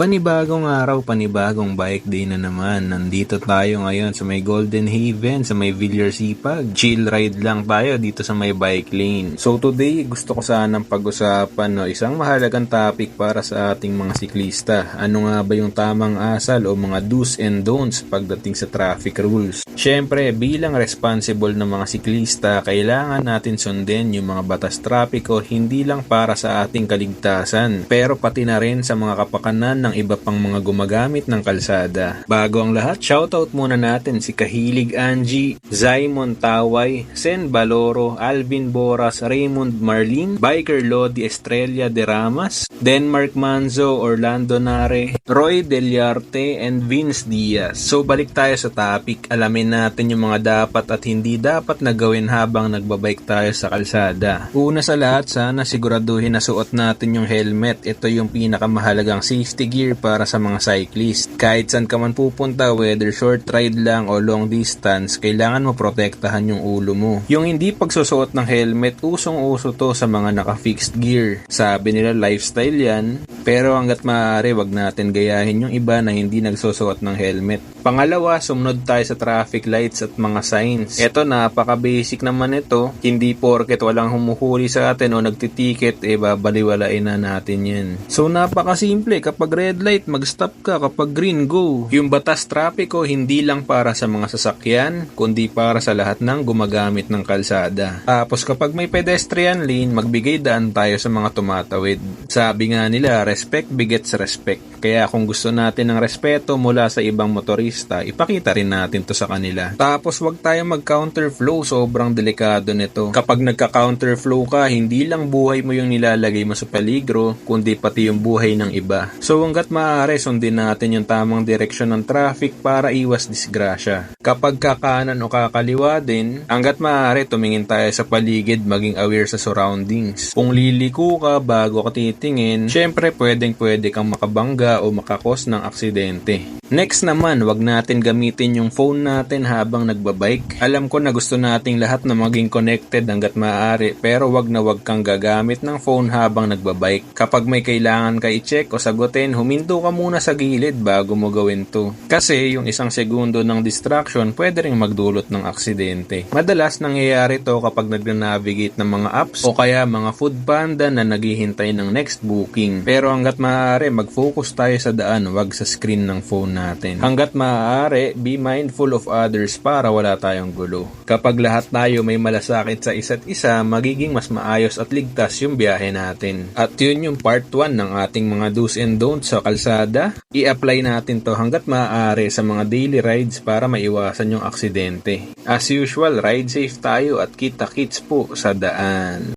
Panibagong araw, panibagong bike day na naman. Nandito tayo ngayon sa may Golden Haven, sa may Villarsipag. Chill ride lang tayo dito sa may bike lane. So today, gusto ko sanang pag-usapan isang mahalagang topic para sa ating mga siklista. Ano nga ba yung tamang asal o mga do's and don'ts pagdating sa traffic rules? Syempre, bilang responsible na mga siklista, kailangan natin sundin yung mga batas trapiko hindi lang para sa ating kaligtasan, pero pati na rin sa mga kapakanan ng iba pang mga gumagamit ng kalsada. Bago ang lahat, shoutout muna natin si Kahilig Angie, Zaimon Taway, Sen Baloro, Alvin Boras, Raymond Marlin, Biker Lodi Estrella de Ramas, Denmark Manzo, Orlando Nare, Roy Deliarte, and Vince Diaz. So balik tayo sa topic. Alamin natin yung mga dapat at hindi dapat na gawin habang nagbabike tayo sa kalsada. Una sa lahat, sana siguraduhin na suot natin yung helmet. Ito yung pinakamahalagang safety gear para sa mga cyclist. Kahit saan ka man pupunta, whether short ride lang o long distance, kailangan mo protektahan yung ulo mo. Yung hindi pagsusuot ng helmet, usong-uso to sa mga naka-fixed gear. Sabi nila lifestyle yan, pero hanggat maaari wag natin gayahin yung iba na hindi nagsusuot ng helmet. Pangalawa, sumunod tayo sa traffic lights at mga signs. Ito, napaka-basic naman ito. Hindi porket walang humuhuli sa atin o nagtitiket, babaliwalain na natin yan. So, napaka-simple. Kapag red light, mag-stop ka. Kapag green, go. Yung batas trapiko, hindi lang para sa mga sasakyan, kundi para sa lahat ng gumagamit ng kalsada. Tapos, kapag may pedestrian lane, magbigay daan tayo sa mga tumatawid. Sabi nga nila, respect begets respect. Kaya kung gusto natin ng respeto mula sa ibang motorista, ipakita rin natin to sa kanila. Tapos wag tayo mag-counterflow, sobrang delikado nito. Kapag nagka-counterflow ka, hindi lang buhay mo yung nilalagay mo sa peligro, kundi pati yung buhay ng iba. So hanggat maaari, sundin natin yung tamang direksyon ng traffic para iwas disgrasya. Kapag kakanan o kakaliwa din, hanggat maaari tumingin tayo sa paligid, maging aware sa surroundings. Kung liliko ka bago ka titingin, syempre pwede kang makabangga o makakos ng aksidente. Next naman, wag natin gamitin yung phone natin habang nagbabike. Alam ko na gusto nating lahat na maging connected hanggat maaari, pero wag na wag kang gagamit ng phone habang nagbabike. Kapag may kailangan ka i-check o sagutin, huminto ka muna sa gilid bago mo gawin to. Kasi yung isang segundo ng distraction pwede ring magdulot ng aksidente. Madalas nangyayari to kapag nag-navigate ng mga apps o kaya mga food panda na naghihintay ng next booking. Pero hanggat maaari, mag-focus tayo sa daan, wag sa screen ng phone natin. Hanggat maaari, be mindful of others para wala tayong gulo. Kapag lahat tayo may malasakit sa isa't isa, magiging mas maayos at ligtas yung biyahe natin. At yun yung part 1 ng ating mga do's and don'ts sa kalsada. I-apply natin to hanggat maaari sa mga daily rides para maiwasan yung aksidente. As usual, ride safe tayo at kita-kits po sa daan.